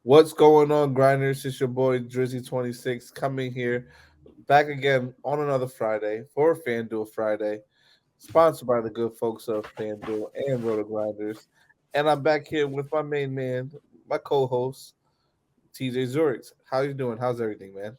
What's going on, grinders? It's your boy Drizzy26 coming here back again on another Friday for FanDuel Friday, sponsored by the good folks of FanDuel and RotoGrinders. And I'm back here with my main man, my co-host, TJ Zwarych. How you doing? How's everything, man?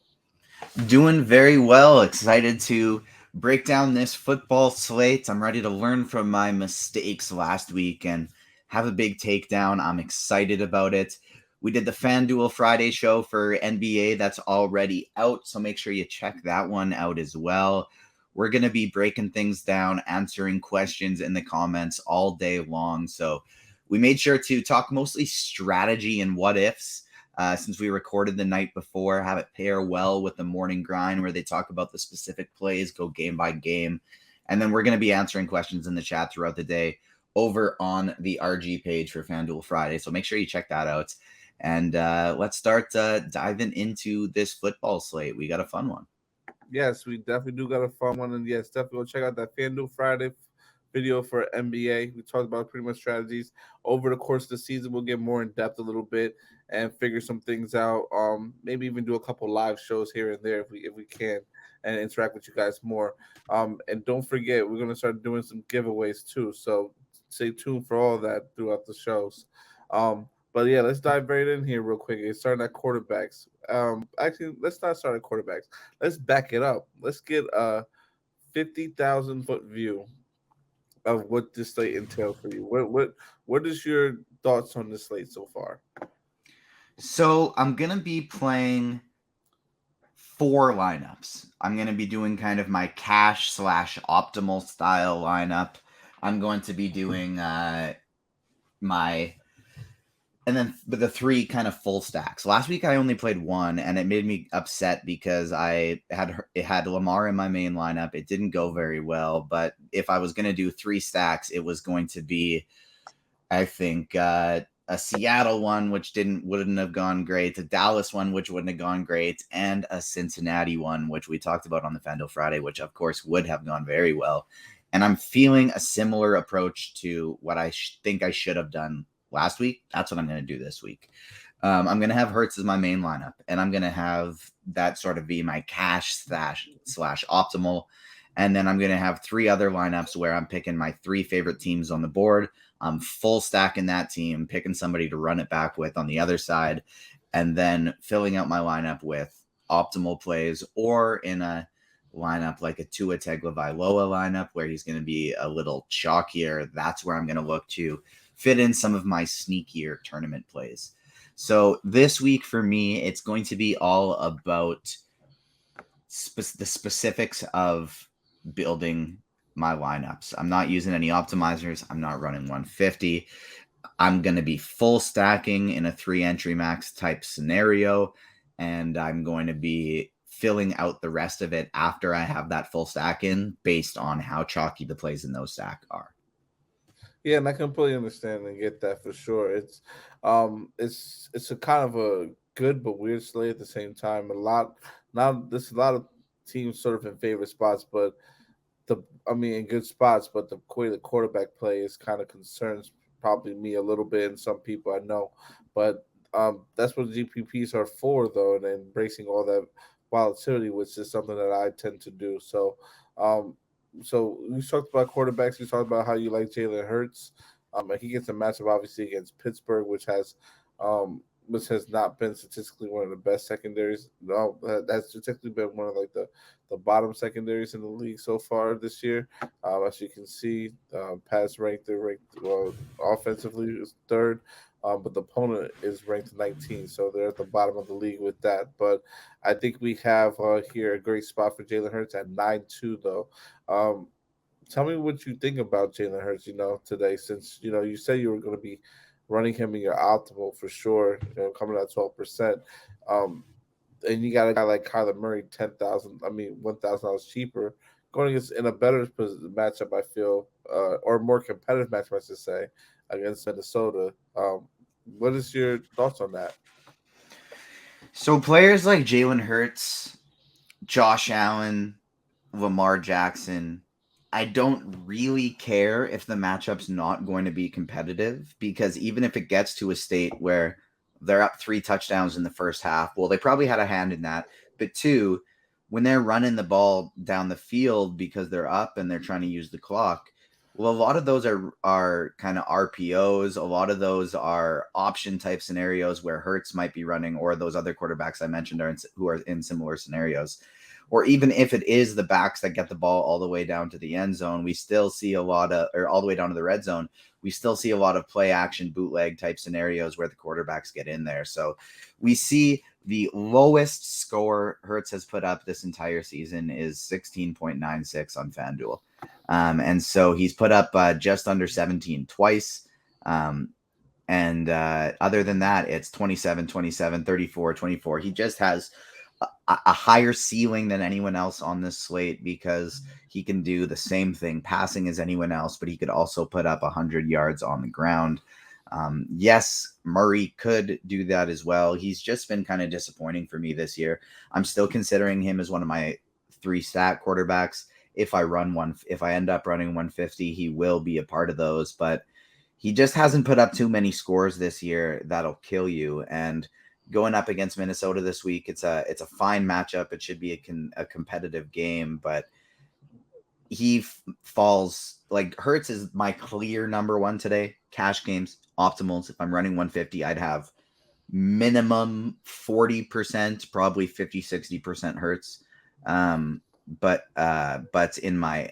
Doing very well. Excited to break down this football slate. I'm ready to learn from my mistakes last week and have a big takedown. I'm excited about it. We did the FanDuel Friday show for NBA. That's already out, so make sure you check that one out as well. We're going to be breaking things down, answering questions in the comments all day long. So we made sure to talk mostly strategy and what ifs since we recorded the night before, have it pair well with the morning grind where they talk about the specific plays, go game by game. And then we're going to be answering questions in the chat throughout the day over on the RG page for FanDuel Friday. So make sure you check that out. And let's start diving into this football slate. We got a fun one. Yes, we definitely do got a fun one, and yes, definitely go check out that FanDuel Friday video for NBA. We talked about pretty much strategies over the course of the season. We'll get more in depth a little bit and figure some things out. Maybe even do a couple live shows here and there if we can, and interact with you guys more. And don't forget, we're gonna start doing some giveaways too. So stay tuned for all of that throughout the shows. But yeah, let's dive right in here real quick. It's starting at quarterbacks. Actually, let's not start at quarterbacks. Let's back it up. Let's get a 50,000 foot view of what this slate entails for you. What is your thoughts on this slate so far? So I'm going to be playing four lineups. I'm going to be doing kind of my cash slash optimal style lineup. I'm going to be doing my and then the three kind of full stacks. Last week I only played one, and it made me upset because it had Lamar in my main lineup. It didn't go very well, but if I was going to do three stacks, it was going to be, I think, a Seattle one, which wouldn't have gone great, a Dallas one, which wouldn't have gone great, and a Cincinnati one, which we talked about on the FanDuel Friday, which of course would have gone very well. And I'm feeling a similar approach to what I think I should have done last week. That's what I'm going to do this week. I'm going to have Hurts as my main lineup, and I'm going to have that sort of be my cash slash optimal. And then I'm going to have three other lineups where I'm picking my three favorite teams on the board. I'm full stacking that team, picking somebody to run it back with on the other side, and then filling out my lineup with optimal plays, or in a lineup like a Tua Tagovailoa lineup where he's going to be a little chalkier. That's where I'm going to look to fit in some of my sneakier tournament plays. So this week for me, it's going to be all about the specifics of building my lineups. I'm not using any optimizers. I'm not running 150. I'm going to be full stacking in a 3-entry max type scenario, and I'm going to be filling out the rest of it after I have that full stack in based on how chalky the plays in those stack are. Yeah, and I completely understand and get that for sure. It's a kind of a good but weird slate at the same time. There's a lot of teams sort of in favorite spots, but in good spots, but the way the quarterback play is kind of concerns probably me a little bit and some people I know. But that's what GPPs are for, though, and embracing all that volatility, which is something that I tend to do. Um, so we talked about quarterbacks. We talked about how you like Jalen Hurts. And he gets a matchup obviously against Pittsburgh, which has not been statistically one of the best secondaries. No, that's statistically been one of like the bottom secondaries in the league so far this year. As you can see, pass ranked, they're ranked offensively is third. But the opponent is ranked 19, so they're at the bottom of the league with that. But I think we have here a great spot for Jalen Hurts at 9-2, though. Um, Tell me what you think about Jalen Hurts, today, since, you said you were going to be running him in your optimal for sure, coming at 12%. Um, and you got a guy like Kyler Murray, 10,000, $1,000 cheaper, going against in a better matchup, I feel, or more competitive matchup, I should say, against Minnesota. What is your thoughts on that? So players like Jalen Hurts, Josh Allen, Lamar Jackson, I don't really care if the matchup's not going to be competitive, because even if it gets to a state where they're up 3 touchdowns in the first half. Well, they probably had a hand in that. But two, when they're running the ball down the field because they're up and they're trying to use the clock, well, a lot of those are kind of RPOs. A lot of those are option type scenarios where Hurts might be running, or those other quarterbacks I mentioned who are in similar scenarios. Or even if it is the backs that get the ball all the way down to the end zone, we still see a lot of, or all the way down to the red zone, we still see a lot of play action bootleg type scenarios where the quarterbacks get in there. So we see the lowest score Hurts has put up this entire season is 16.96 on FanDuel. And so he's put up just under 17 twice. And other than that, it's 27, 27, 34, 24. He just has a higher ceiling than anyone else on this slate because he can do the same thing passing as anyone else, but he could also put up 100 yards on the ground. Yes, Murray could do that as well. He's just been kind of disappointing for me this year. I'm still considering him as one of my 3 stat quarterbacks. If I end up running 150, he will be a part of those, but he just hasn't put up too many scores this year that'll kill you. And going up against Minnesota this week, it's a fine matchup. It should be a competitive game, but he falls. Like, Hurts is my clear number one today. Cash games, optimals. If I'm running 150, I'd have minimum 40%, probably 50-60% Hurts. But in my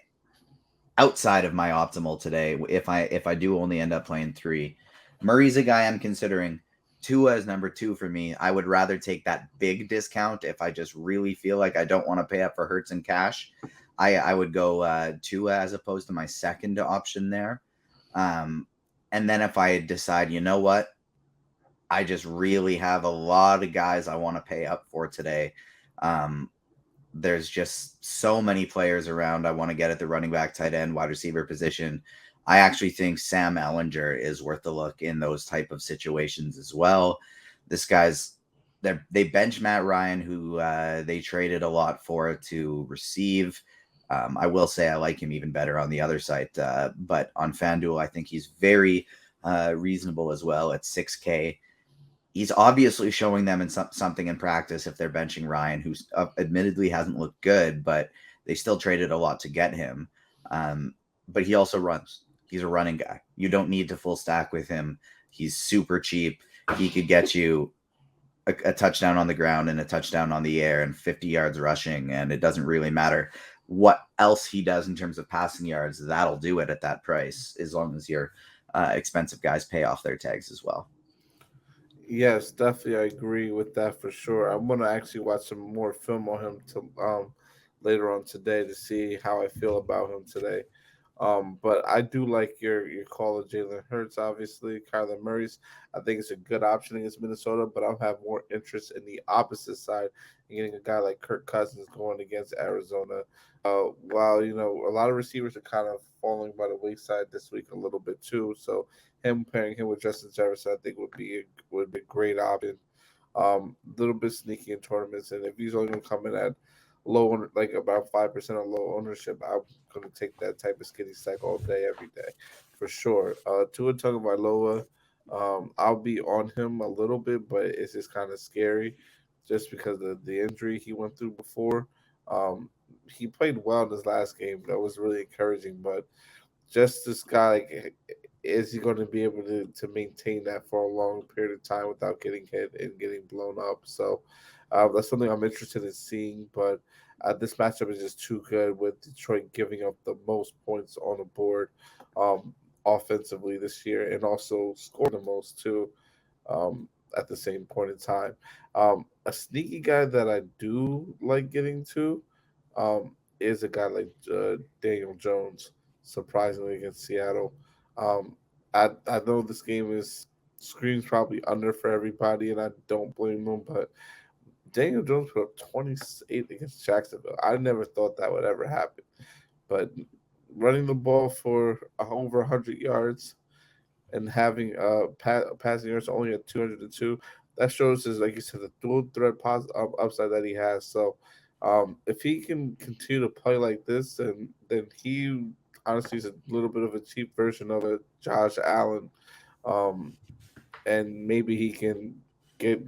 outside of my optimal today, if I do only end up playing 3, Murray's a guy I'm considering. Tua is number 2 for me. I would rather take that big discount if I just really feel like I don't want to pay up for Hurts and cash. I would go Tua as opposed to my second option there. And then if I decide, you know what, I just really have a lot of guys I want to pay up for today. There's just so many players around I want to get at the running back, tight end, wide receiver position. I actually think Sam Ehlinger is worth a look in those type of situations as well. This guy's they bench Matt Ryan, who they traded a lot for to receive. I will say I like him even better on the other side, but on FanDuel, I think he's very reasonable as well at 6K. He's obviously showing them in something in practice if they're benching Ryan, who admittedly hasn't looked good, but they still traded a lot to get him. But he also runs. He's a running guy. You don't need to full stack with him. He's super cheap. He could get you a touchdown on the ground and a touchdown on the air and 50 yards rushing, and it doesn't really matter what else he does in terms of passing yards. That'll do it at that price, as long as your expensive guys pay off their tags as well. Yes, definitely, I agree with that for sure. I'm gonna actually watch some more film on him to later on today to see how I feel about him today. But I do like your call of Jalen Hurts. Obviously, Kyler Murray's. I think it's a good option against Minnesota, but I'll have more interest in the opposite side, in getting a guy like Kirk Cousins going against Arizona. While a lot of receivers are kind of falling by the wayside this week a little bit too, so him pairing him with Justin Jefferson, I think would be a great option. A little bit sneaky in tournaments, and if he's only going to come in at like about 5% of low ownership, I'm going to take that type of skinny stack all day, every day, for sure. Tua Tagovailoa, I'll be on him a little bit, but it's just kind of scary, just because of the injury he went through before. Um, he played well in his last game. That was really encouraging, but just this guy, like, is he going to be able to maintain that for a long period of time without getting hit and getting blown up? So that's something I'm interested in seeing. But this matchup is just too good, with Detroit giving up the most points on the board um, offensively this year, and also scoring the most too, at the same point in time. A sneaky guy that I do like getting to is a guy like Daniel Jones, surprisingly, against Seattle. Um, I know this game is screams probably under for everybody, and I don't blame them. But Daniel Jones put up 28 against Jacksonville. I never thought that would ever happen. But running the ball for over 100 yards and having passing yards only at 202, that shows his, like you said, the dual threat upside that he has. So if he can continue to play like this, and then he honestly is a little bit of a cheap version of a Josh Allen, um, and maybe he can get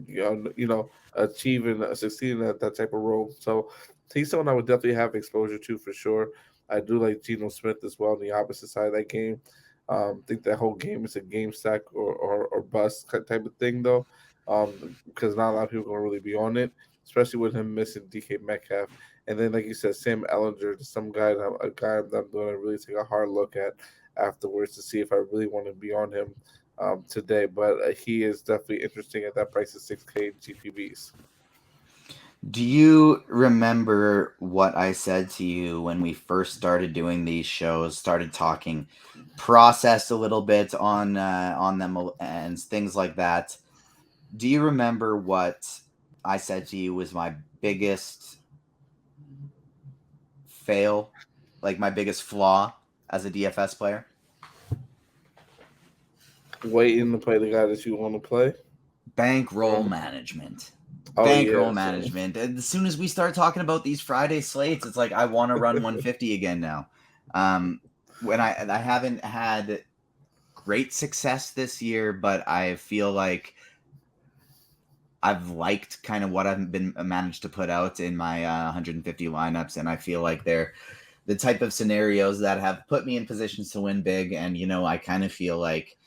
achieving succeeding at that type of role. So he's someone I would definitely have exposure to for sure. I do like Geno Smith as well on the opposite side of that game. Think that whole game is a game stack or bust type of thing though, because not a lot of people are gonna really be on it, especially with him missing DK Metcalf. And then, like you said, Sam Ellinger, some guy, a guy that I'm going to really take a hard look at afterwards to see if I really want to be on him today. But he is definitely interesting at that price of 6K GPBs. Do you remember what I said to you when we first started doing these shows, started talking process a little bit on them and things like that? Do you remember what I said to you was my biggest fail, like my biggest flaw as a DFS player? Waiting to play the guy that you want to play. Bankroll management. Oh Bankroll yeah, so management. And as soon as we start talking about these Friday slates, it's like I want to run 150 again now. When I haven't had great success this year, but I feel like I've liked kind of what I've been managed to put out in my 150 lineups, and I feel like they're the type of scenarios that have put me in positions to win big. And I kind of feel like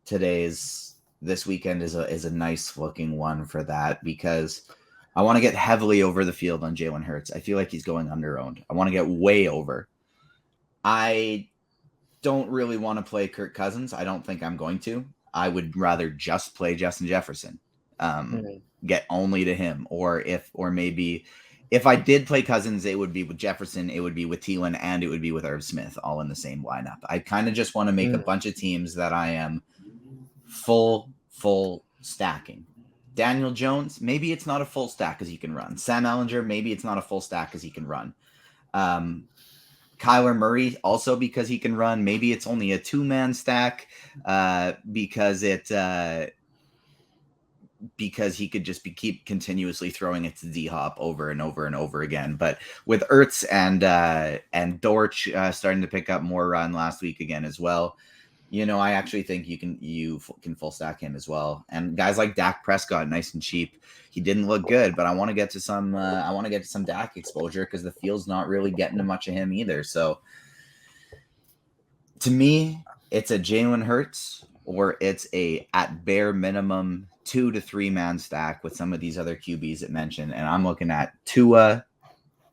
this weekend is a nice looking one for that, because I want to get heavily over the field on Jalen Hurts. I feel like he's going under-owned. I want to get way over. I don't really want to play Kirk Cousins. I don't think I'm going to. I would rather just play Justin Jefferson. Get only to him, or maybe if I did play Cousins, it would be with Jefferson, it would be with Thielen, and it would be with Irv Smith, all in the same lineup. I kind of just want to make a bunch of teams that I am full stacking. Daniel Jones, maybe it's not a full stack because he can run. Sam Ellinger, maybe it's not a full stack because he can run. Kyler Murray, also because he can run. Maybe it's only a 2-man stack because he could just keep continuously throwing it to D-Hop over and over and over again. But with Ertz and Dortch starting to pick up more run last week again as well, I actually think you can full stack him as well. And guys like Dak Prescott, nice and cheap. He didn't look good, but I want to get to some Dak exposure because the field's not really getting to much of him either. So to me, it's a Jalen Hurts, or it's a at bare minimum 2 to 3 man stack with some of these other QBs that mentioned. And I'm looking at Tua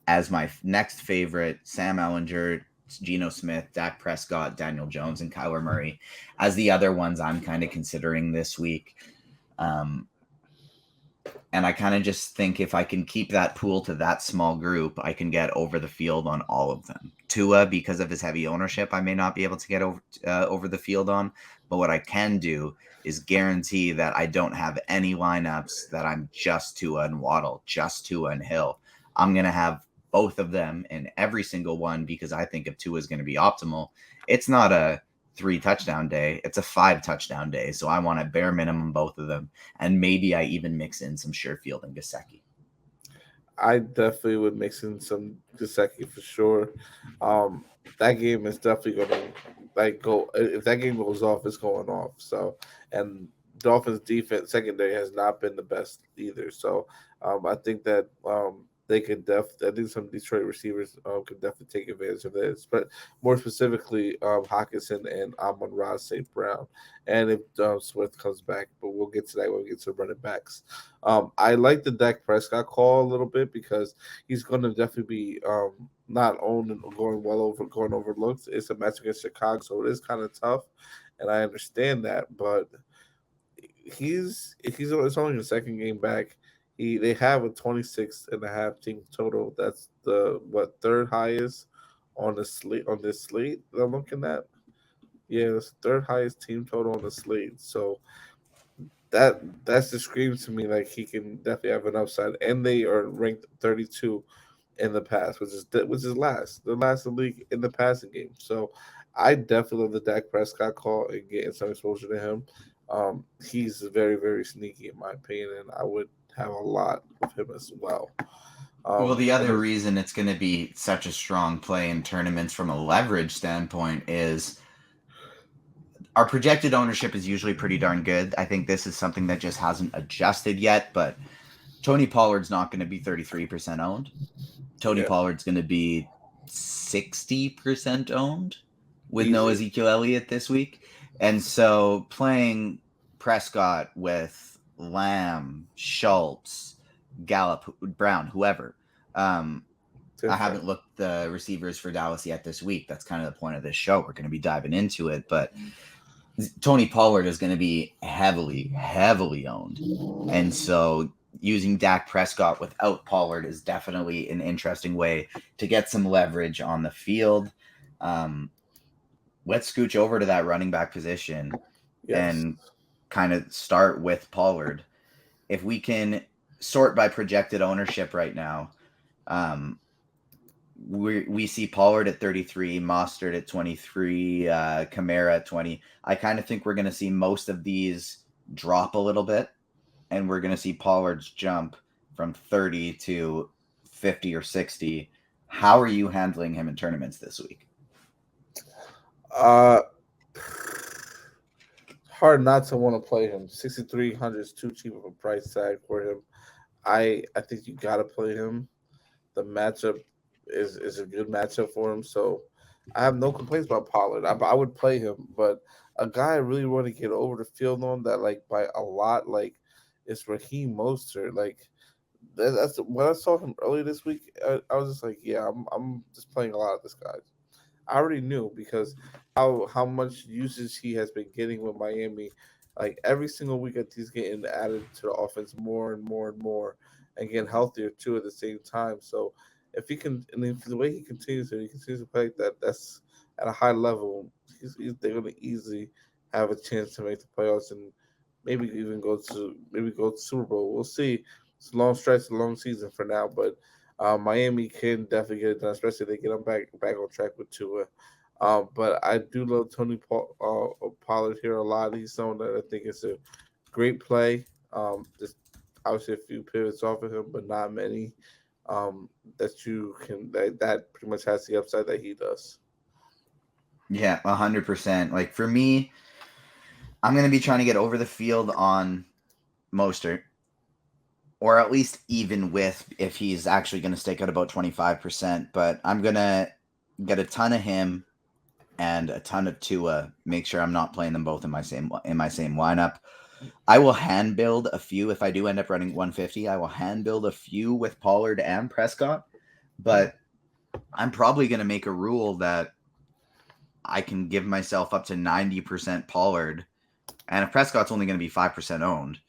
as my next favorite, Sam Ellinger, Geno Smith, Dak Prescott, Daniel Jones, and Kyler Murray as the other ones I'm kind of considering this week. And I kind of just think if I can keep that pool to that small group, I can get over the field on all of them. Tua, because of his heavy ownership, I may not be able to get over the field on. But what I can do is guarantee that I don't have any lineups that I'm just Tua and Waddle, just Tua and Hill. I'm going to have both of them in every single one because I think if Tua is going to be optimal, it's not a 3 touchdown day, it's a 5 touchdown day. So I want a bare minimum both of them, and maybe I even mix in some Sherfield and Gesicki. I definitely would mix in some Gesicki for sure. That game is definitely going to go. If that game goes off, it's going off. So, and Dolphins defense secondary has not been the best either. So, I think that they could I think some Detroit receivers could definitely take advantage of this, but more specifically, Hawkinson and Amon-Ra St. Brown, and if Swift comes back. But we'll get to that when we get to running backs. I like the Dak Prescott call a little bit because he's going to definitely be not owned and going overlooked. It's a match against Chicago, so it is kind of tough, and I understand that, but it's only the second game back. They have a 26.5 team total. That's the third highest on the slate on this slate that I'm looking at. Yeah, it's the third highest team total on the slate. So that's just screams to me like he can definitely have an upside. And they are ranked 32 in the pass, which is last. They're last in the league in the passing game. So I definitely love the Dak Prescott call and getting some exposure to him. He's very, very sneaky in my opinion, and I would have a lot of him as well. Well, the other reason it's going to be such a strong play in tournaments from a leverage standpoint is our projected ownership is usually pretty darn good. I think this is something that just hasn't adjusted yet, but Tony Pollard's not going to be 33% owned. Tony Yeah, Pollard's going to be 60% owned with no easy. Ezekiel Elliott this week. And so playing Prescott with Lamb, Schultz, Gallup, Brown, whoever. I Different. haven't looked the receivers for Dallas yet this week. That's kind of the point of this show. We're going to be diving into it. But Tony Pollard is going to be heavily, heavily owned. And so using Dak Prescott without Pollard is definitely an interesting way to get some leverage on the field. Let's scooch over to that running back position Yes. and kind of start with Pollard. If we can sort by projected ownership right now, we see Pollard at 33, Mostert at 23, Kamara at 20. I kind of think we're going to see most of these drop a little bit, and we're going to see Pollard's jump from 30 to 50 or 60. How are you handling him in tournaments this week? Uh, hard not to want to play him. 6,300 is too cheap of a price tag for him. I think you got to play him. The matchup is a good matchup for him. So I have no complaints about Pollard. I would play him, but a guy I really want to get over the field on that like by a lot like is Raheem Mostert. Like that's when I saw him earlier this week. I was just like, yeah, I'm just playing a lot of this guy. I already knew because how much usage he has been getting with Miami. Like every single week that he's getting added to the offense more and more and more, and getting healthier too at the same time. So if he can, and if the way he continues to play like that, that's at a high level. They're going to easily have a chance to make the playoffs and maybe even go to Super Bowl. We'll see. It's a long stretch, a long season for now, but Miami can definitely get it done, especially if they get them back on track with Tua. But I do love Pollard here a lot. He's someone that I think is a great play. Just obviously a few pivots off of him, but not many. That you can that pretty much has the upside that he does. Yeah, 100%. Like for me, I'm going to be trying to get over the field on Mostert, or at least even with if he's actually going to stake out about 25%. But I'm going to get a ton of him and a ton of Tua. Make sure I'm not playing them both in my same lineup. I will hand build a few if I do end up running 150. I will hand build a few with Pollard and Prescott, but I'm probably going to make a rule that I can give myself up to 90% Pollard, and if Prescott's only going to be 5% owned,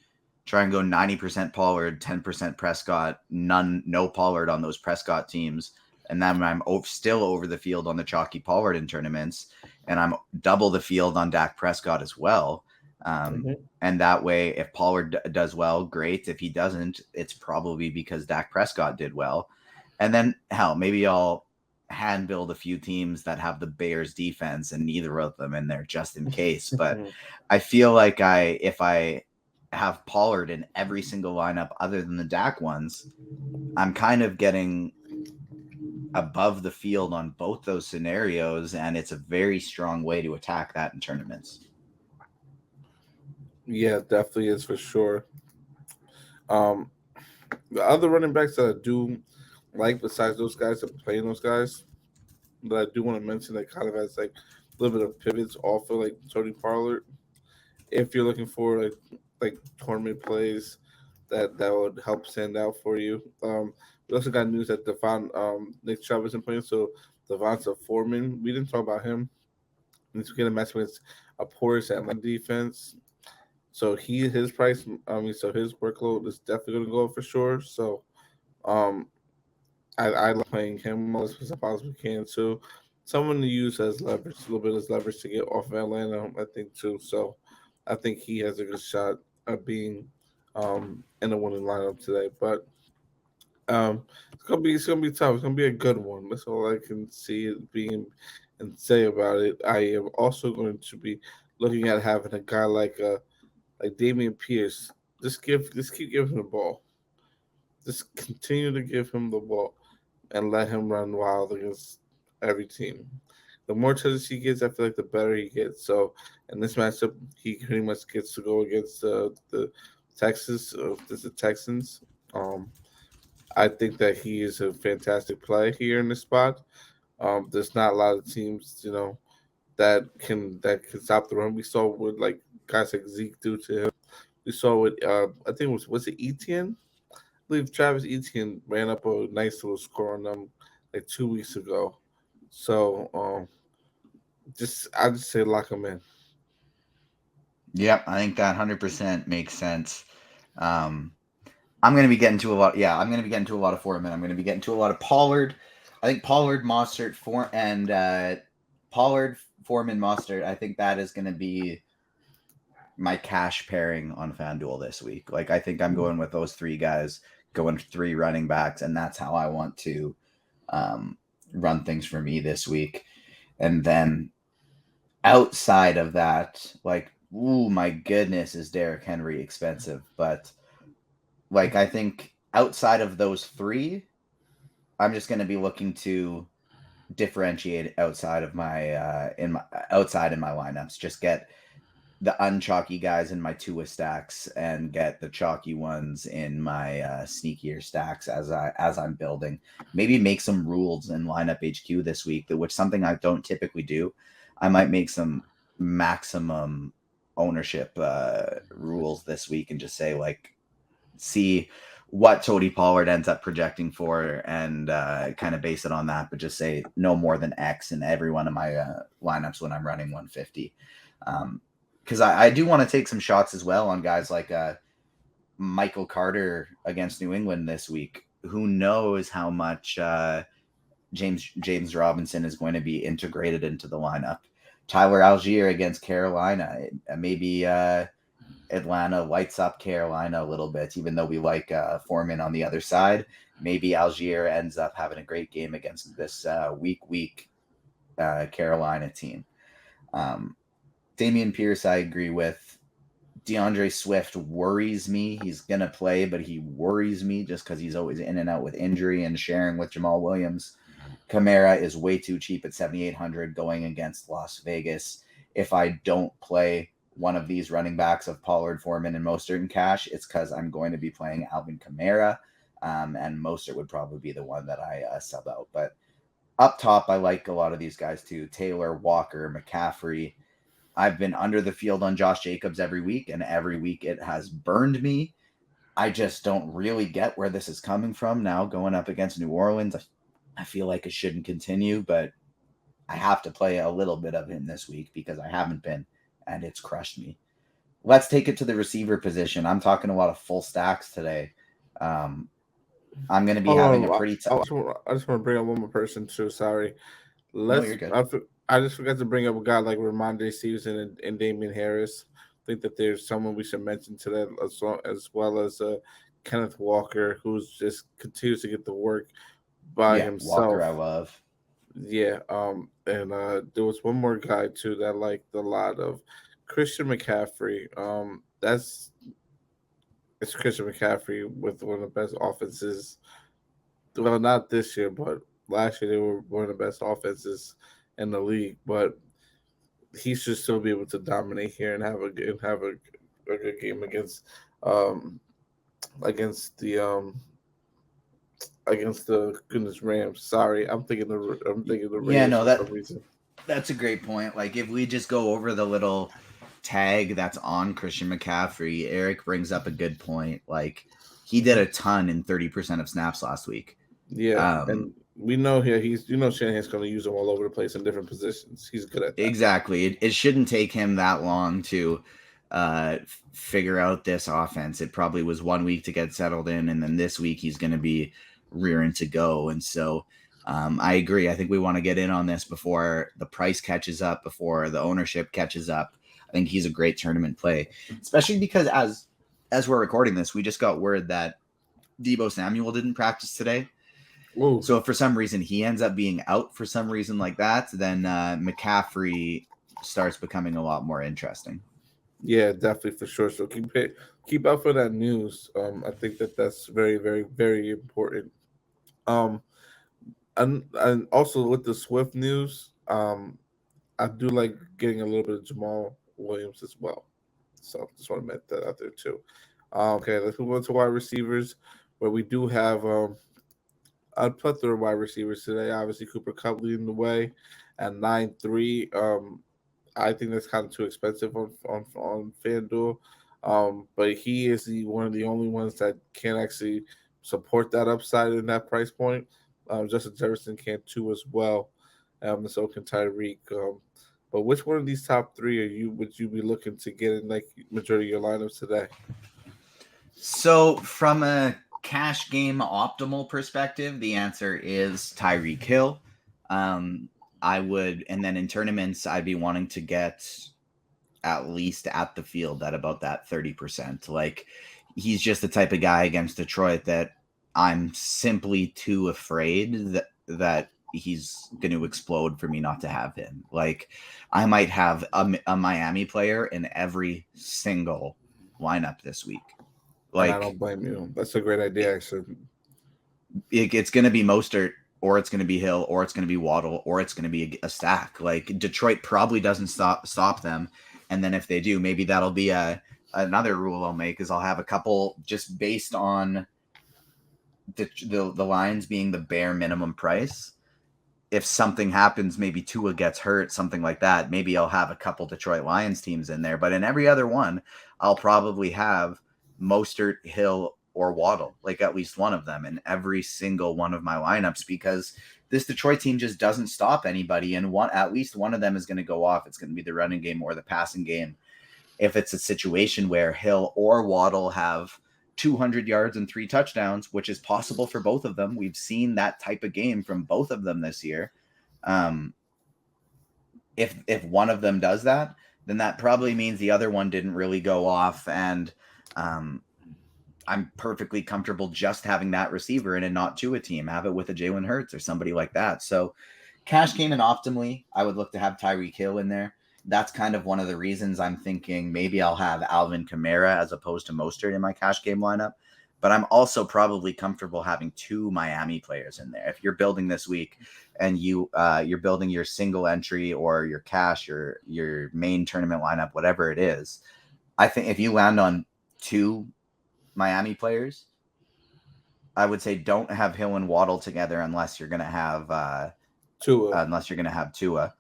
try and go 90% Pollard, 10% Prescott, no Pollard on those Prescott teams. And then I'm still over the field on the chalky Pollard in tournaments, and I'm double the field on Dak Prescott as well. And that way, if Pollard does well, great. If he doesn't, it's probably because Dak Prescott did well. And then, hell, maybe I'll hand build a few teams that have the Bears defense and neither of them in there just in case. But I feel like if I have Pollard in every single lineup other than the Dak ones, I'm kind of getting above the field on both those scenarios, and it's a very strong way to attack that in tournaments. Yeah, definitely is for sure. Um, the other running backs that I do like, besides those guys that playing those guys, that I do want to mention that kind of has like a little bit of pivots off of like Tony Pollard. If you're looking for like tournament plays that would help stand out for you. We also got news that Nick Chubb isn't playing, so Devonta Foreman. We didn't talk about him. He's going to match with a porous Atlanta defense. So his price, so his workload is definitely going to go up for sure. So, um, I like playing him as possibly can too. Someone to use as leverage, a little bit as leverage to get off of Atlanta, I think too. So, I think he has a good shot of being in the winning lineup today. But it's gonna be tough. It's gonna be a good one. That's all I can see it being and say about it. I am also going to be looking at having a guy like Damian Pierce. Just keep giving him the ball. Just continue to give him the ball and let him run wild against every team. the more touches he gets, I feel like the better he gets. So in this matchup, he pretty much gets to go against the the Texans. Um, I think that he is a fantastic play here in this spot. There's not a lot of teams, that can stop the run. We saw what like guys like Zeke do to him. We saw what I think was it Etienne? I believe Travis Etienne ran up a nice little score on them like 2 weeks ago. So just I just say lock him in. Yep, I think that 100% makes sense. Um, I'm going to be getting to a lot. Yeah, I'm going to be getting to a lot of Foreman. I'm going to be getting to a lot of Pollard. I think Pollard, Mostert, Pollard, Foreman, Mostert. I think that is going to be my cash pairing on FanDuel this week. Like, I think I'm going with those three guys, going three running backs, and that's how I want to um, run things for me this week. And then outside of that, like, ooh, my goodness, is Derrick Henry expensive? But like, I think outside of those three, I'm just going to be looking to differentiate outside in my lineups. Just get the unchalky guys in my Tua stacks and get the chalky ones in my sneakier stacks as I'm building. Maybe make some rules in lineup HQ this week, which something I don't typically do. I might make some maximum ownership rules this week and just say like, see what Tony Pollard ends up projecting for and kind of base it on that, but just say no more than X in every one of my lineups when I'm running 150. Because I do want to take some shots as well on guys like Michael Carter against New England this week. Who knows how much James Robinson is going to be integrated into the lineup. Tyler Algier against Carolina. Maybe Atlanta lights up Carolina a little bit, even though we like Foreman on the other side. Maybe Algier ends up having a great game against this weak Carolina team. Damian Pierce, I agree with. DeAndre Swift worries me. He's going to play, but he worries me just because he's always in and out with injury and sharing with Jamal Williams. Kamara is way too cheap at 7,800 going against Las Vegas. If I don't play one of these running backs of Pollard, Foreman, and Mostert in cash, it's because I'm going to be playing Alvin Kamara, and Mostert would probably be the one that I sub out. But up top, I like a lot of these guys too. Taylor, Walker, McCaffrey. I've been under the field on Josh Jacobs every week, and every week it has burned me. I just don't really get where this is coming from now going up against New Orleans. I feel like it shouldn't continue, but I have to play a little bit of him this week because I haven't been, and it's crushed me. Let's take it to the receiver position. I'm talking a lot of full stacks today. I'm going to be Hold having a on, pretty I just want to bring up one more person too. Sorry, No, you're let's. good. I just forgot to bring up a guy like Ramondre Stevenson and Damian Harris. I think that there's someone we should mention today as well as Kenneth Walker, who's just continues to get the work by Yeah, Walker, I himself. love. Yeah. And there was one more guy too that I liked a lot of Christian McCaffrey. That's it's Christian McCaffrey with one of the best offenses. Well, not this year, but last year they were one of the best offenses in the league. But he should still be able to dominate here and have a good game um against the goodness Rams. Sorry, I'm thinking the Yeah, Raiders no, for some reason. that's a great point. Like if we just go over the little tag that's on Christian McCaffrey, Eric brings up a good point. Like he did a ton in 30% of snaps last week. Yeah, Um, and we know here Shanahan's going to use him all over the place in different positions. He's good at that. exactly. It shouldn't take him that long to figure out this offense. It probably was 1 week to get settled in, and then this week he's going to be rearing to go. And so I agree. I think we want to get in on this before the price catches up, before the ownership catches up. I think he's a great tournament play, especially because as we're recording this, we just got word that Debo Samuel didn't practice today. Ooh, So if for some reason he ends up being out for some reason like that, then McCaffrey starts becoming a lot more interesting. yeah, definitely for sure. So keep out for that news. I think that that's very, very, very important. Um, and also with the Swift news, Um, I do like getting a little bit of Jamal Williams as well. So just want to make that out there too. Okay, let's move on to wide receivers, where we do have a plethora of wide receivers today. Obviously, Cooper Kupp leading the way at 9-3. I think that's kind of too expensive on FanDuel. But he is one of the only ones that can actually support that upside in that price point. Justin Jefferson can too as well. And so can Tyreek. But which one of these top three would you be looking to get in like majority of your lineups today? So, from a cash game optimal perspective, the answer is Tyreek Hill. I would, and then in tournaments, I'd be wanting to get at least at the field at about that 30%. Like, he's just the type of guy against Detroit that I'm simply too afraid that he's going to explode for me not to have him. Like, I might have a Miami player in every single lineup this week. And I Like, don't blame you. That's a great idea, actually. it's going to be Mostert, or it's going to be Hill, or it's going to be Waddle, or it's going to be a stack. Like, Detroit probably doesn't stop them, and then if they do, maybe that'll be another rule I'll make is I'll have a couple just based on the lines being the bare minimum price. If something happens, maybe Tua gets hurt, something like that, maybe I'll have a couple Detroit Lions teams in there. But in every other one, I'll probably have Mostert, Hill, or Waddle, like at least one of them in every single one of my lineups, because this Detroit team just doesn't stop anybody, and at least one of them is going to go off. It's going to be the running game or the passing game. If it's a situation where Hill or Waddle have 200 yards and 3 touchdowns, which is possible for both of them. We've seen that type of game from both of them this year. If one of them does that, then that probably means the other one didn't really go off, and I'm perfectly comfortable just having that receiver in and not to a team. Have it with a Jalen Hurts or somebody like that. So cash game and optimally, I would look to have Tyreek Hill in there. That's kind of one of the reasons I'm thinking maybe I'll have Alvin Kamara as opposed to Mostert in my cash game lineup. But I'm also probably comfortable having 2 Miami players in there. If you're building this week and you're building your single entry or your cash, your main tournament lineup, whatever it is, I think if you land on 2 Miami players, I would say don't have Hill and Waddle together unless you're going to have Tua. Tua.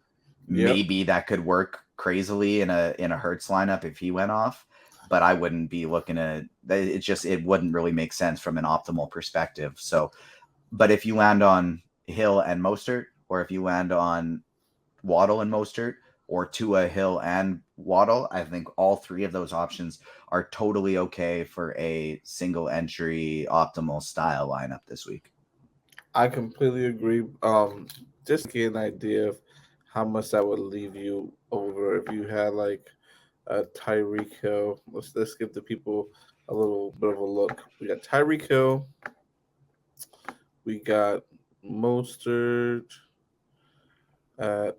Yep. Maybe that could work crazily in a Hurts lineup if he went off, but I wouldn't be looking at it. It wouldn't really make sense from an optimal perspective. So, but if you land on Hill and Mostert, or if you land on Waddle and Mostert, or Tua, Hill, and Waddle, I think all 3 of those options are totally okay for a single entry optimal style lineup this week. I completely agree. Just to get an idea of how much that would leave you over if you had like a Tyreek Hill. Let's give the people a little bit of a look. We got Tyreek Hill. We got Mostert. At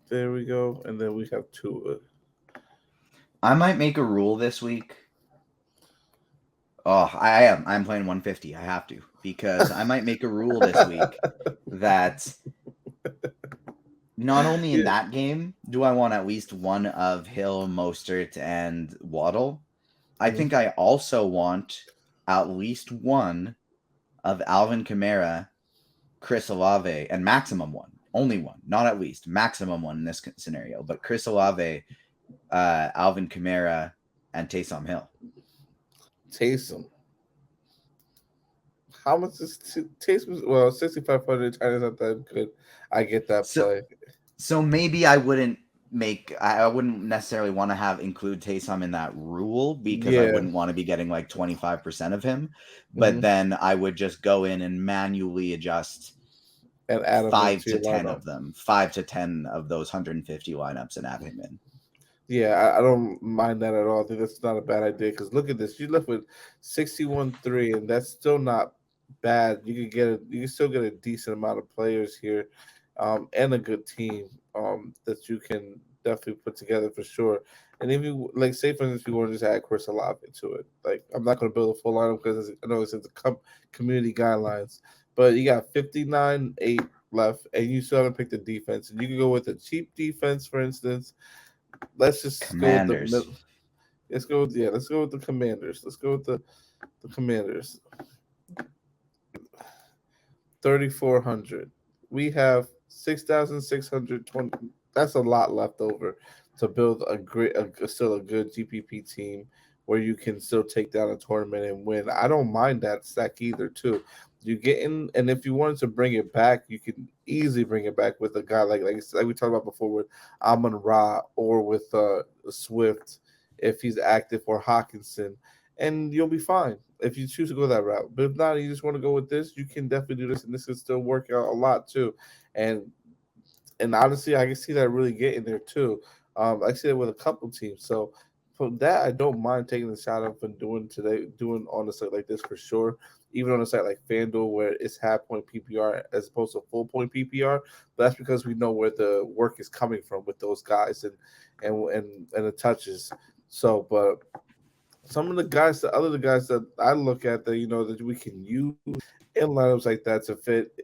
there we go, and then we have Tua. I might make a rule this week. Oh, I am. I'm playing 150. I have to, because I might make a rule this week that not only in Yeah. that game do I want at least one of Hill, Mostert, and Waddle. I Mhm. think I also want at least one of Alvin Kamara, Chris Olave, and maximum one. Only one, not at least. Maximum one in this scenario. But Chris Olave, Alvin Kamara, and Taysom Hill. Taysom. How much is Taysom? Well, 6,500. China's not that good. I get that So play. so maybe I wouldn't necessarily want to have include Taysom in that rule, because I Yeah. wouldn't want to be getting like 25% of him. But Hmm. then I would just go in and manually adjust And add him into your 5 lineup. of them, 5 to 10 of those 150 lineups, and add him in. Yeah, I don't mind that at all. I think that's not a bad idea because look at this. You left with 61-3, and that's still not bad. You can still get a decent amount of players here, and a good team that you can definitely put together for sure. And if you like, say for instance, if you want to just add Chris Olave to it, like I'm not going to build a full lineup because I know it's in the community guidelines, but you got 59, 8 left, and you still haven't picked a defense, and you can go with a cheap defense, for instance. Let's just go with the Commanders. middle. Let's go with Let's go with the Commanders. Let's go with the Commanders. 3,400. We have 6,620. That's a lot left over to build still a good GPP team where you can still take down a tournament and win. I don't mind that stack either, too. You get in, and if you wanted to bring it back, you can easily bring it back with a guy like we talked about before with Amon Ra or with Swift if he's active, or Hawkinson, and you'll be fine if you choose to go that route. But if not, you just want to go with this, you can definitely do this, and this can still work out a lot too. And and honestly, I can see that really getting there too. I see it with a couple teams. So from that, I don't mind taking the shot up and doing on a site like this for sure. Even on a site like FanDuel, where it's half point PPR as opposed to full point PPR, but that's because we know where the work is coming from with those guys and the touches. So, but some of the guys that I look at that that we can use in lineups like that to fit.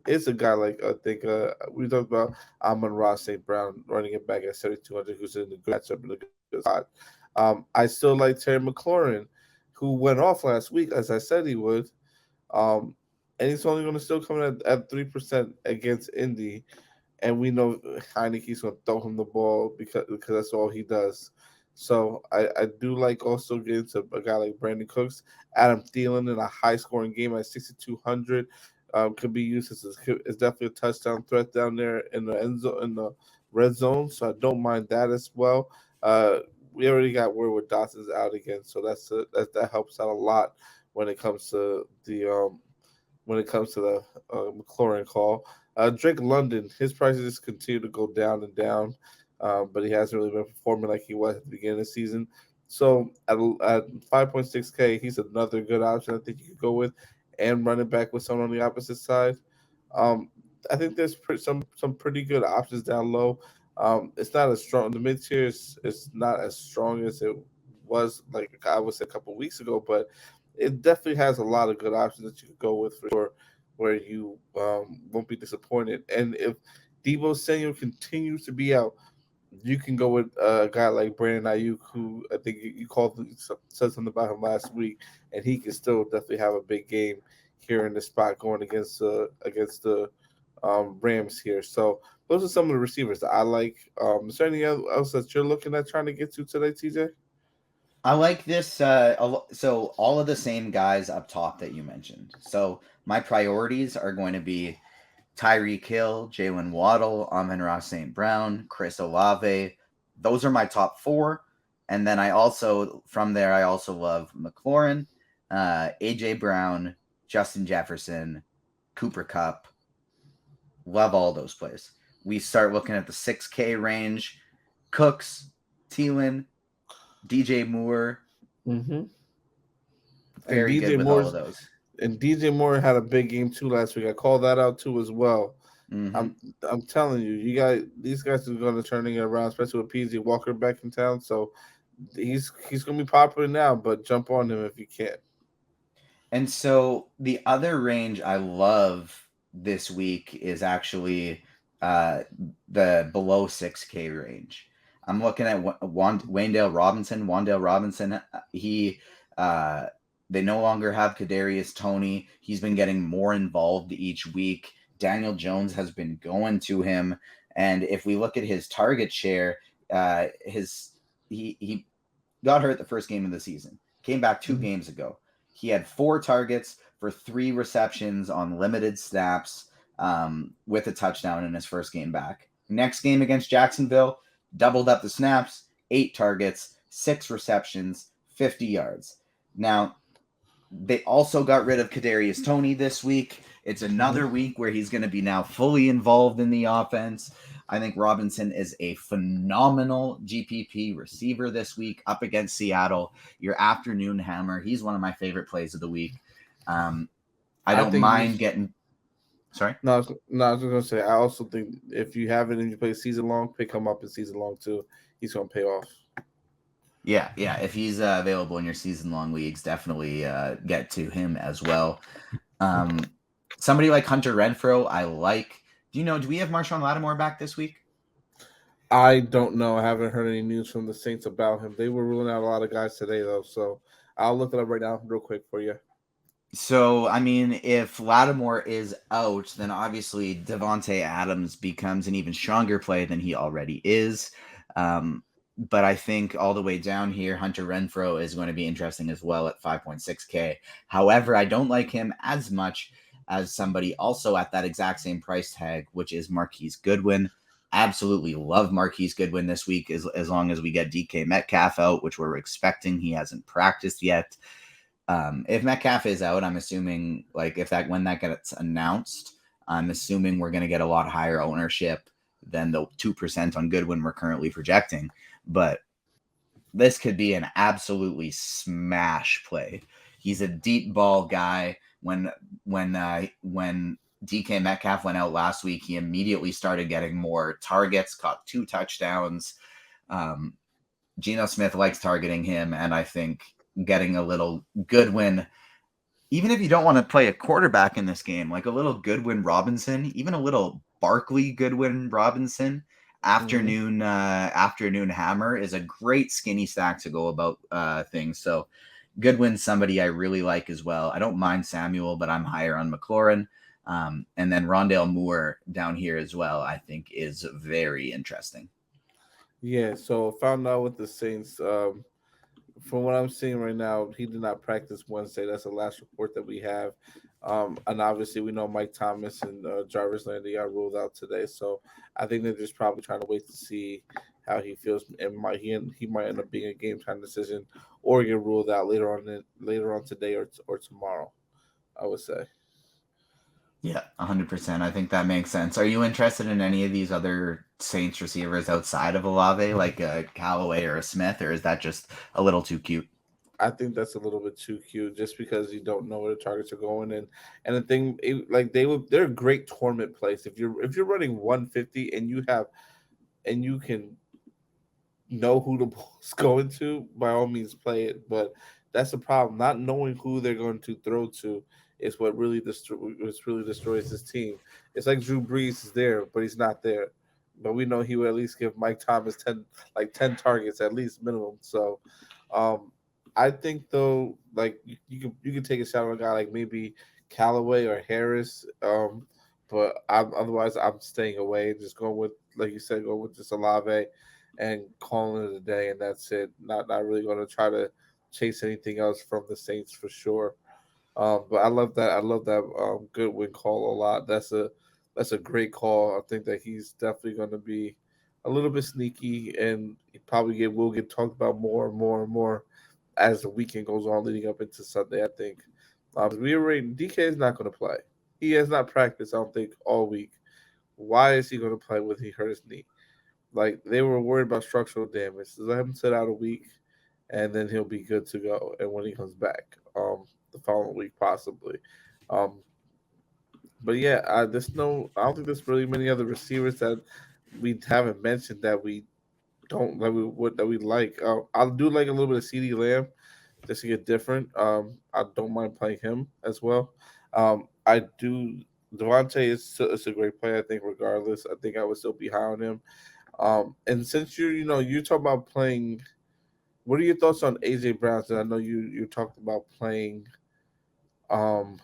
It's a guy like I think we talked about Amon Ross St. Brown running it back at 7,200, who's in the good matchup in a good spot. I still like Terry McLaurin, who went off last week as I said he would. Um, and he's only going to still come in at 3% against Indy, and we know Heineke's going to throw him the ball because that's all he does. So I do like also getting to a guy like Brandon Cooks, Adam Thielen in a high scoring game at 6,200. Could be used as definitely a touchdown threat down there in the end zone, in the red zone. So I don't mind that as well. We already got word with Dotson's out again, so that helps out a lot when it comes to the McLaurin call. Drake London, his prices just continue to go down and down, but he hasn't really been performing like he was at the beginning of the season. So at 5.6K, he's another good option I think you could go with, and running back with someone on the opposite side. Um, I think there's some pretty good options down low. It's not as strong. The mid tier is not as strong as it was like I would say a couple weeks ago, but it definitely has a lot of good options that you could go with for sure, where you won't be disappointed. And if Debo Samuel continues to be out, you can go with a guy like Brandon Ayuk, who I think you said something about him last week, and he can still definitely have a big game here in the spot going against the Rams here. So those are some of the receivers that I like. Is there anything else that you're looking at trying to get to today, TJ? I like this. So all of the same guys up top that you mentioned. So my priorities are going to be Tyreek Hill, Jalen Waddle, Amon-Ra St. Brown, Chris Olave. Those are my top four. And then I also love McLaurin, AJ Brown, Justin Jefferson, Cooper Kupp. Love all those plays. We start looking at the 6K range. Cooks, Thielen, DJ Moore. Mm-hmm. And Very good with all of those. DJ Moore had a big game too last week. I called that out too as well. Mm-hmm. I'm telling you, these guys are going to turn it around, especially with PJ Walker back in town. So he's going to be popular now, but jump on him if you can. And so the other range I love this week is actually the below 6K range. I'm looking at Wan'Dale Robinson. He they no longer have Kadarius Toney. He's been getting more involved each week. Daniel Jones has been going to him, and if we look at his target share, he got hurt the first game of the season. Came back 2 games ago. He had 4 targets for 3 receptions on limited snaps with a touchdown in his first game back. Next game against Jacksonville, doubled up the snaps, 8 targets, 6 receptions, 50 yards. Now, they also got rid of Kadarius Toney this week. It's another week where he's going to be now fully involved in the offense. I think Robinson is a phenomenal GPP receiver this week up against Seattle. Your afternoon hammer. He's one of my favorite plays of the week. I don't mind getting. Sorry? No, I was going to say, I also think if you have it and you play season long, pick him up in season long too. He's going to pay off. Yeah. If he's available in your season long leagues, definitely get to him as well. Somebody like Hunter Renfrow, I like. Do we have Marshawn Lattimore back this week? I don't know. I haven't heard any news from the Saints about him. They were ruling out a lot of guys today, though, so I'll look it up right now, real quick for you. So, I mean, if Lattimore is out, then obviously Devontae Adams becomes an even stronger play than he already is. But I think all the way down here, Hunter Renfrow is going to be interesting as well at 5.6K. However, I don't like him as much as somebody also at that exact same price tag, which is Marquise Goodwin. Absolutely love Marquise Goodwin this week as long as we get DK Metcalf out, which we're expecting. He hasn't practiced yet. If Metcalf is out, I'm assuming when that gets announced, I'm assuming we're going to get a lot higher ownership than the 2% on Goodwin we're currently projecting. But this could be an absolutely smash play. He's a deep ball guy. When DK Metcalf went out last week, he immediately started getting more targets, caught 2 touchdowns. Geno Smith likes targeting him, and I think getting a little Goodwin, even if you don't want to play a quarterback in this game, like a little Goodwin Robinson, even a little Barkley Goodwin Robinson afternoon hammer is a great skinny stack to go about things. So Goodwin's somebody I really like as well. I don't mind Samuel, but I'm higher on McLaurin. And then Rondale Moore down here as well, I think is very interesting. Yeah, so found out with the Saints. From what I'm seeing right now, he did not practice Wednesday. That's the last report that we have. And obviously, we know Mike Thomas and Jarvis Landry got ruled out today. So I think they're just probably trying to wait to see how he feels, and he might end up being a game time decision or get ruled out later on today or tomorrow. I would say. Yeah, 100%. I think that makes sense. Are you interested in any of these other Saints receivers outside of Olave, like a Callaway or a Smith, or is that just a little too cute? I think that's a little bit too cute, just because you don't know where the targets are going, and the thing, they're a great tournament place. If you're running 150 and you can know who the ball's going to, by all means play it. But that's the problem. Not knowing who they're going to throw to is what really destroys this team. It's like Drew Brees is there, but he's not there. But we know he would at least give Mike Thomas 10 targets at least minimum. So um I think though, like you can take a shot on a guy like maybe Callaway or Harris. But otherwise I'm staying away and just going with, like you said, going with just Olave and calling it a day, and that's it. Not really going to try to chase anything else from the Saints for sure. But I love that. I love that Goodwin call a lot. That's a great call. I think that he's definitely going to be a little bit sneaky, and he probably will get talked about more and more and more as the weekend goes on, leading up into Sunday. I think we already DK is not going to play. He has not practiced, I don't think, all week. Why is he going to play when he hurt his knee? Like, they were worried about structural damage. So let him sit out a week, and then he'll be good to go. And when he comes back, the following week possibly. Um, but yeah, I don't think there's really many other receivers that we haven't mentioned that we don't that we like. I do like a little bit of CD Lamb just to get different. I don't mind playing him as well. I do. Devontae is a great play. I think regardless, I think I would still be high on him. And since you're talking about playing, what are your thoughts on AJ Brown? And I know you talked about playing um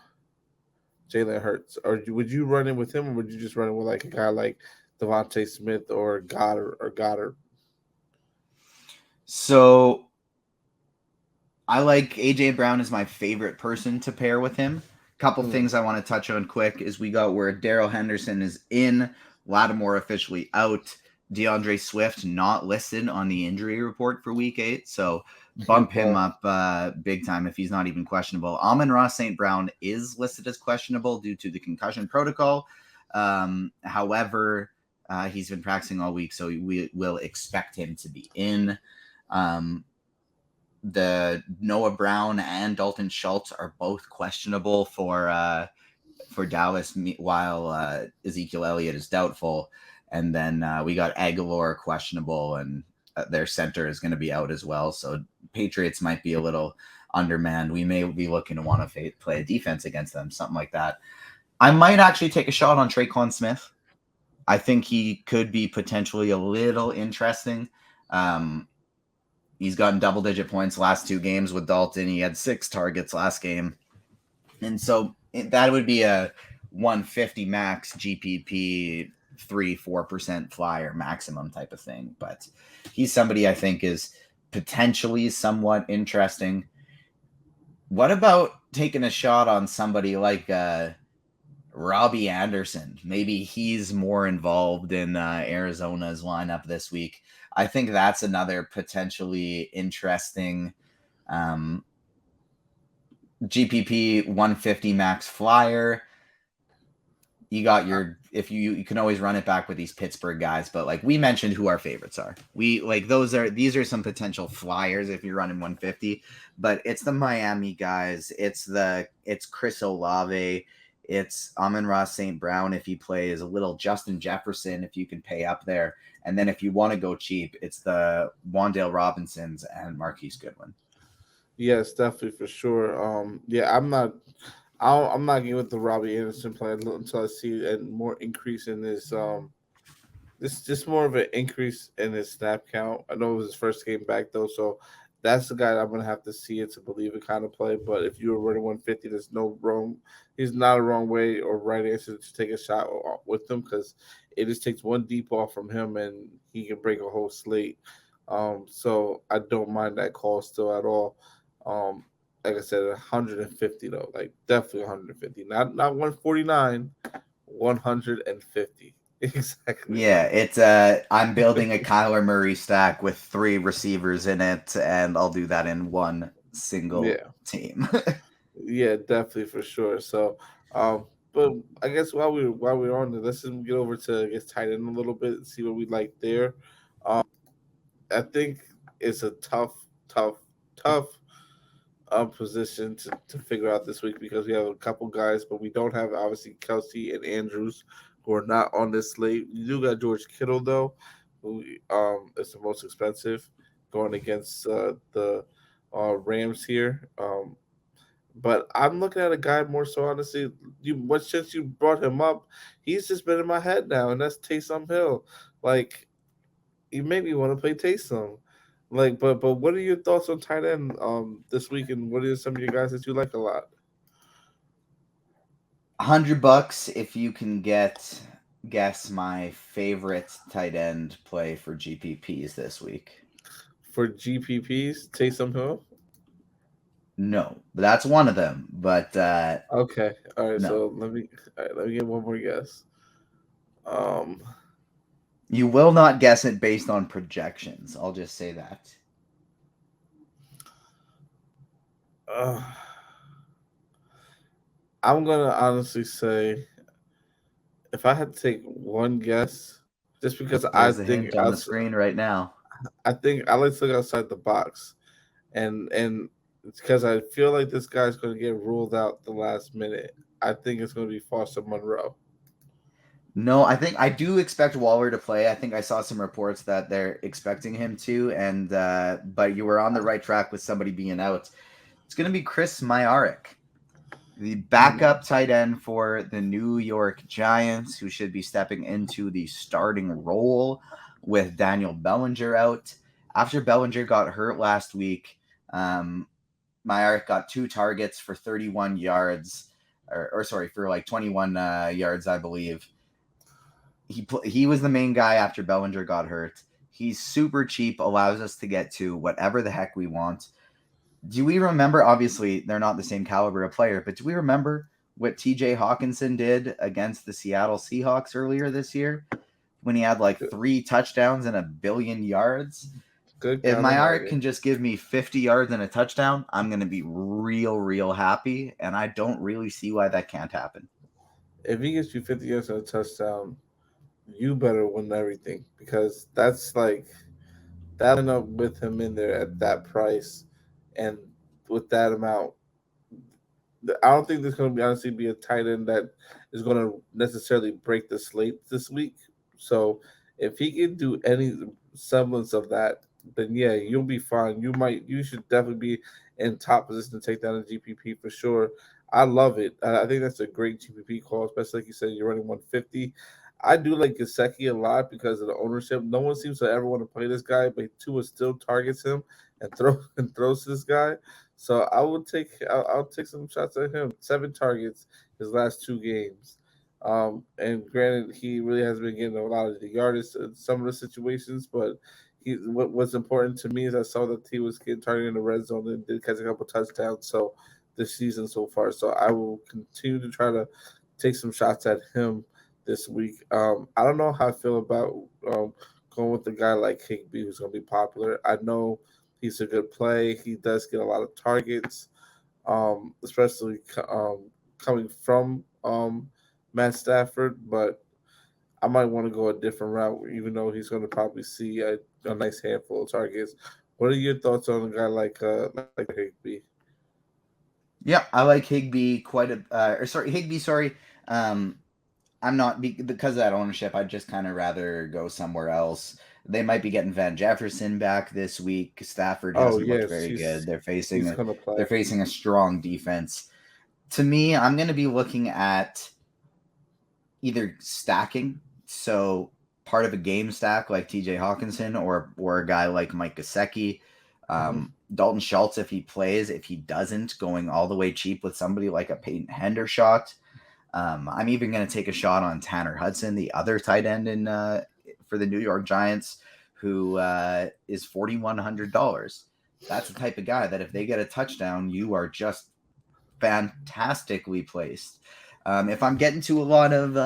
Jalen Hurts, or would you run in with him, or would you just run in with like a guy like Devontae Smith or Goddard? So I like AJ Brown as my favorite person to pair with him. Couple Hmm. things I want to touch on quick is we got where Darrell Henderson is in, Lattimore officially out, DeAndre Swift not listed on the injury report for week 8. So Cute bump him ball. up big time if he's not even questionable. Amon-Ra St. Brown is listed as questionable due to the concussion protocol. However, he's been practicing all week, so we will expect him to be in. The Noah Brown and Dalton Schultz are both questionable for Dallas, while Ezekiel Elliott is doubtful. And then we got Aguilar questionable, and their center is going to be out as well. So Patriots might be a little undermanned. We may be looking to want to play a defense against them, something like that. I might actually take a shot on Traquan Smith. I think he could be potentially a little interesting. Um, he's gotten double-digit points last 2 games with Dalton. He had 6 targets last game. And so that would be a 150 max GPP 3-4% flyer maximum type of thing. But he's somebody I think is potentially somewhat interesting. What about taking a shot on somebody like Robbie Anderson? Maybe he's more involved in Arizona's lineup this week. I think that's another potentially interesting GPP 150 max flyer. You got your, if you can always run it back with these Pittsburgh guys, but like we mentioned who our favorites are. We like these are some potential flyers if you're running 150, but it's the Miami guys, it's Chris Olave, it's Amon-Ra St. Brown if he plays, a little Justin Jefferson if you can pay up there, and then if you want to go cheap, it's the Wan'Dale Robinsons and Marquise Goodwin. Yes, definitely for sure. Yeah, I'm not getting with the Robbie Anderson play until I see a more increase in his this just more of an increase in his snap count. I know it was his first game back though, so that's the guy I'm gonna have to see it to believe it kind of play. But if you were running 150, there's no wrong. He's not a wrong way or right answer to take a shot with him because it just takes one deep ball from him and he can break a whole slate. So I don't mind that call still at all. Um, like I said, 150 though, like definitely 150, not 149, 150 exactly. Yeah, it's I'm building a Kyler Murray stack with 3 receivers in it, and I'll do that in one single Yeah, team. yeah, definitely for sure. So, but I guess while we're on this, let's just get over to I guess tight end a little bit and see what we like there. I think it's a tough position to figure out this week because we have a couple guys, but we don't have obviously Kelsey and Andrews who are not on this slate. You do got George Kittle though, who is the most expensive going against the Rams here. But I'm looking at a guy more so honestly. What since you brought him up, he's just been in my head now, and that's Taysom Hill. Like you made me want to play Taysom. Like, but what are your thoughts on tight end this week, and what are some of your guys that you like a lot? $100 if you can guess my favorite tight end play for GPPs this week. For GPPs, Taysom Hill. No, that's one of them, but Okay, all right. no. So let me get one more guess. Um, You will not guess it based on projections. I'll just say that. uh, I'm gonna honestly say if I had to take one guess, just because There's a hint on the screen right now. I think I like to look outside the box, and it's because I feel like this guy's going to get ruled out the last minute. I think it's going to be Foster Monroe. No, I think I do expect Waller to play. I think I saw some reports that they're expecting him to, and but you were on the right track with somebody being out. It's going to be Chris Myarick, the backup tight end for the New York Giants, who should be stepping into the starting role with Daniel Bellinger out. After Bellinger got hurt last week, Myarick got 2 targets for 31 yards, or sorry, for like 21 yards, I believe. He was the main guy after Bellinger got hurt. He's super cheap, allows us to get to whatever the heck we want. Do we remember? Obviously, they're not the same caliber of player, but do we remember what TJ Hawkinson did against the Seattle Seahawks earlier this year when he had like 3 touchdowns and 1 billion yards? Good If count on Myarick Miami. can just give me 50 yards and a touchdown, I'm going to be real happy, and I don't really see why that can't happen. If he gets you 50 yards and a touchdown, you better win everything because that's like that line up with him in there at that price and with that amount. I don't think there's going to be honestly be a tight end that is going to necessarily break the slate this week. So if he can do any semblance of that, then yeah, you'll be fine. You should definitely be in top position to take down a GPP for sure. I love it. I think that's a great GPP call, especially like you said, you're running 150. I do like Gasecki a lot because of the ownership. No one seems to ever want to play this guy, but Tua still targets him and throws to this guy. So I'll take some shots at him. 7 targets his last 2 games. And granted, he really has been getting a lot of the yardage in some of the situations, but what's important to me is I saw that he was getting targeted in the red zone and did catch a couple touchdowns. So this season so far, so I will continue to try to take some shots at him this week. I don't know how I feel about um, going with a guy like Higby, who's going to be popular. I know he's a good play. He does get a lot of targets, especially coming from Matt Stafford, but I might want to go a different route, even though he's going to probably see a nice handful of targets. What are your thoughts on a guy like Higby? Yeah, I like Higby quite a or sorry, Higby, sorry. Um I'm not because of that ownership, I'd just kind of rather go somewhere else. They might be getting Van Jefferson back this week. Stafford Oh hasn't looked yes, very good. he's going to They're play. facing a strong defense. To me, I'm going to be looking at either stacking, so part of a game stack like TJ Hawkinson or a guy like Mike Gesicki. Hmm. Dalton Schultz, if he plays, if he doesn't, going all the way cheap with somebody like a Peyton Hendershot. I'm even going to take a shot on Tanner Hudson, the other tight end in for the New York Giants, who is $4,100. That's the type of guy that if they get a touchdown, you are just fantastically placed. If I'm getting to a lot of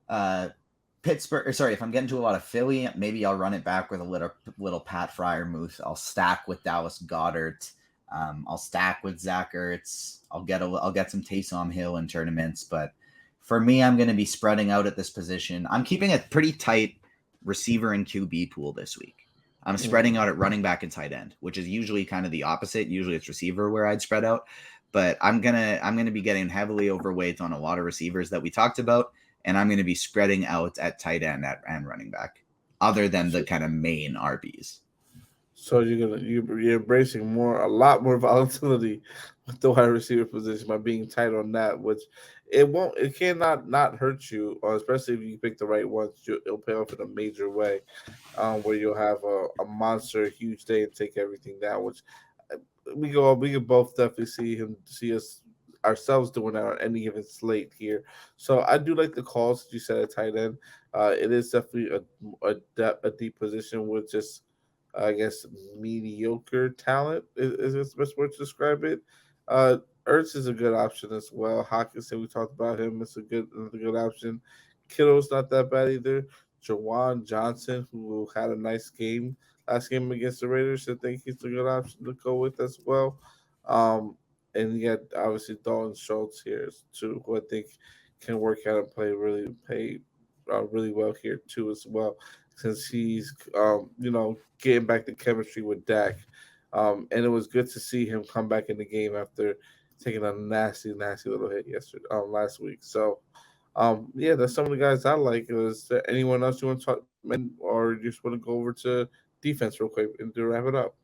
uh, Pittsburgh, or sorry, if I'm getting to a lot of Philly, maybe I'll run it back with a little Pat Fryermuth. I'll stack with Dallas Goddard. I'll stack with Zach Ertz. I'll get some Taysom Hill in tournaments, but for me, I'm going to be spreading out at this position. I'm keeping a pretty tight receiver and QB pool this week. I'm spreading out at running back and tight end, which is usually kind of the opposite. Usually it's receiver where I'd spread out, but I'm gonna be getting heavily overweight on a lot of receivers that we talked about, and I'm gonna be spreading out at tight end and running back, other than the So, kind of main RBs. so you're embracing a lot more volatility with the wide receiver position by being tight on that, which it cannot not hurt you, especially if you pick the right ones. It'll pay off in a major way, where you'll have a monster huge day and take everything down. Which we can both definitely see us ourselves doing that on any given slate here. So I do like the calls that you said at tight end. It is definitely a deep position with just I guess mediocre talent is the best word to describe it. Ertz is a good option as well. Hawkinson, we talked about him. It's another good option. Kittle's not that bad either. Jawan Johnson, who had a nice game last game against the Raiders, I think he's a good option to go with as well. Um, and you got obviously Dalton Schultz here too, who I think can work out and play really well here too as well, since he's getting back the chemistry with Dak. And it was good to see him come back in the game after taking a nasty little hit yesterday, last week. So, yeah, that's some of the guys I like. Is there anyone else you want to talk, or you just want to go over to defense real quick and to wrap it up?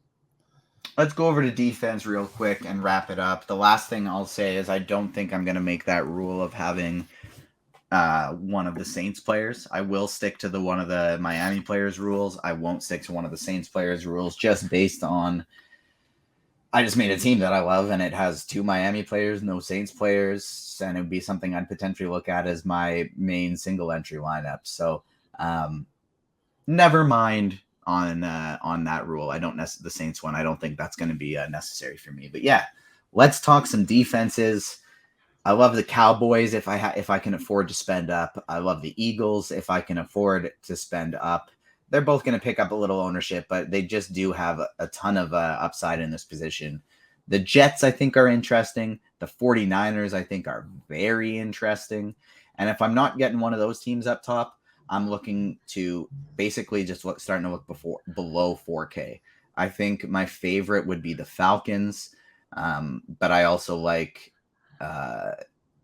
Let's go over to defense real quick and wrap it up. The last thing I'll say is I don't think I'm going to make that rule of having one of the Saints players. I will stick to the one of the Miami players rules. I won't stick to one of the Saints players rules just based on I just made a team that I love and it has 2 Miami players, no Saints players, and it would be something I'd potentially look at as my main single entry lineup. So um, never mind on that rule. I don't the Saints one. I don't think that's going to be necessary for me. But yeah, let's talk some defenses. I love the Cowboys if I can afford to spend up. I love the Eagles if I can afford to spend up. They're both going to pick up a little ownership, but they just do have a ton of upside in this position. The Jets, I think, are interesting. The 49ers, I think, are very interesting. And if I'm not getting one of those teams up top, I'm looking to basically just starting to look below 4K. I think my favorite would be the Falcons, but I also like uh,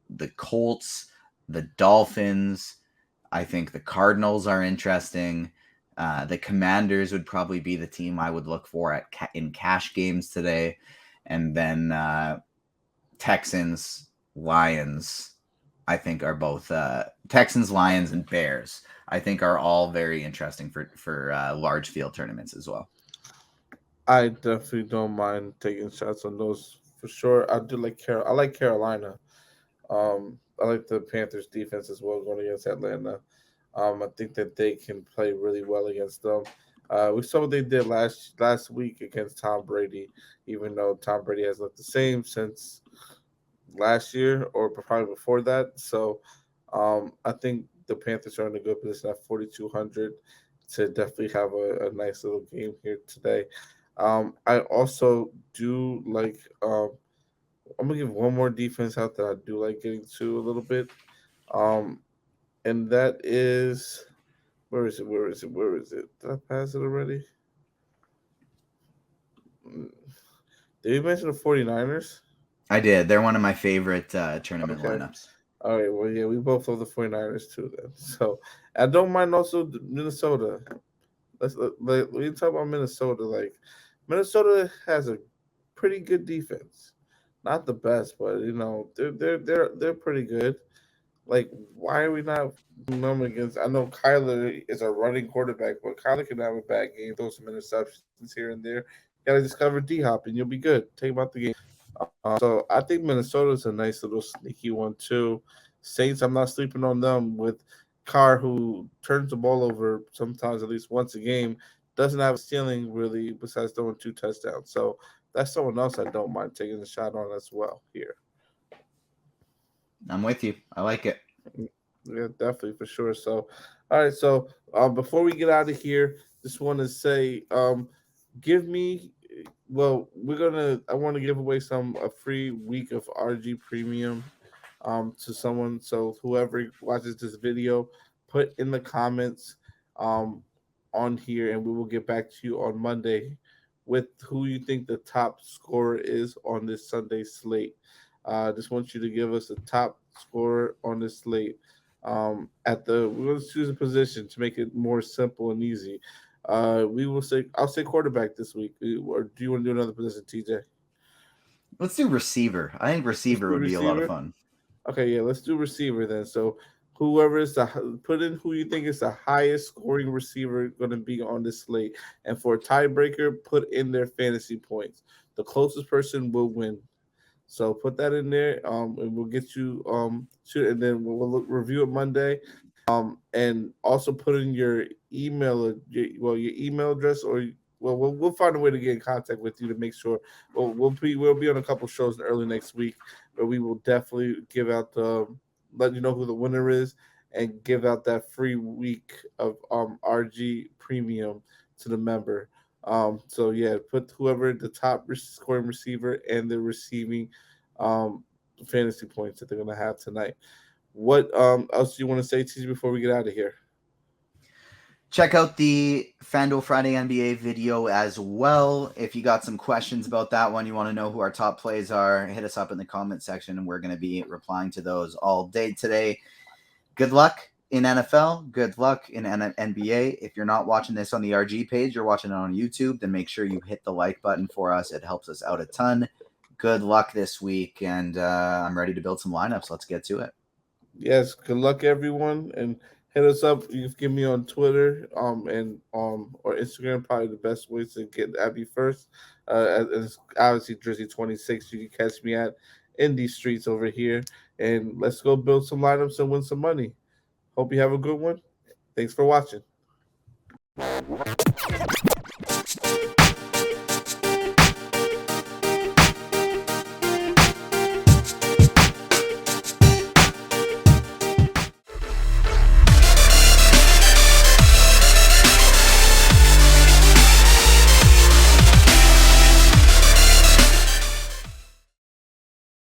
the Colts, the Dolphins. I think the Cardinals are interesting. The Commanders would probably be the team I would look for in cash games today. And then Texans, Lions, I think are both Texans, Lions, and Bears. I think are all very interesting for large field tournaments as well. I definitely don't mind taking shots on those for sure. I do like I like Carolina. I like the Panthers defense as well going against Atlanta. I think that they can play really well against them. We saw what they did last week against Tom Brady, even though Tom Brady has looked the same since last year or probably before that. So I think the Panthers are in a good position at 4,200 to definitely have a nice little game here today. I also do like. I'm gonna give one more defense out that I do like getting to a little bit, um, and that is where is it? Where is it? Where is it? Did I pass it already? Mm, did you mention the 49ers? I did. They're one of my favorite tournament Okay. lineups. All right. Well, yeah, we both love the 49ers too. Then, so I don't mind also Minnesota. We talk about Minnesota. Like Minnesota has a pretty good defense, not the best, but they're pretty good. Like, why are we not them against? I know Kyler is a running quarterback, but Kyler can have a bad game, throw some interceptions here and there. Got to discover D Hop, and you'll be good. Take him out the game. So I think Minnesota's a nice little sneaky one too. Saints, I'm not sleeping on them with Carr, who turns the ball over sometimes at least once a game. Doesn't have a ceiling really, besides throwing 2 touchdowns. So that's someone else I don't mind taking a shot on as well here. I'm with you. I like it. Yeah, definitely for sure. So, all right. So, before we get out of here, just want to say, give me. Well, we're gonna. I want to give away a free week of RG Premium, to someone. So whoever watches this video, put in the comments, um, on here, and we will get back to you on Monday with who you think the top scorer is on this Sunday slate. Just want you to give us a top scorer on this slate. We're going to choose a position to make it more simple and easy. We will say I'll say quarterback this week. Or do you want to do another position, TJ? Let's do receiver. I think Let's receiver do would be a lot of receiver. fun. Okay, yeah, let's do receiver then. So whoever is put in who you think is the highest scoring receiver going to be on this slate, and for a tiebreaker, put in their fantasy points. The closest person will win. So put that in there, and we'll get you and then review it Monday, and also put in your your email address, or we'll find a way to get in contact with you to make sure. We'll be on a couple shows early next week where we will definitely give out let you know who the winner is and give out that free week of RG Premium to the member. So yeah, put whoever the top scoring receiver and the receiving um, fantasy points that they're gonna have tonight. What else do you want to say, TJ, before we get out of here? Check out the FanDuel Friday NBA video as well. If you got some questions about that one, you want to know who our top plays are, hit us up in the comment section, and we're going to be replying to those all day today. Good luck in NFL. Good luck in NBA. If you're not watching this on the RG page, you're watching it on YouTube, then make sure you hit the like button for us. It helps us out a ton. Good luck this week, and I'm ready to build some lineups. Let's get to it. Yes, good luck everyone, and hit us up. You can give me on Twitter, and or Instagram. Probably the best ways to get at me first. And it's obviously Jersey 26. You can catch me at in these streets over here, and let's go build some lineups and win some money. Hope you have a good one. Thanks for watching.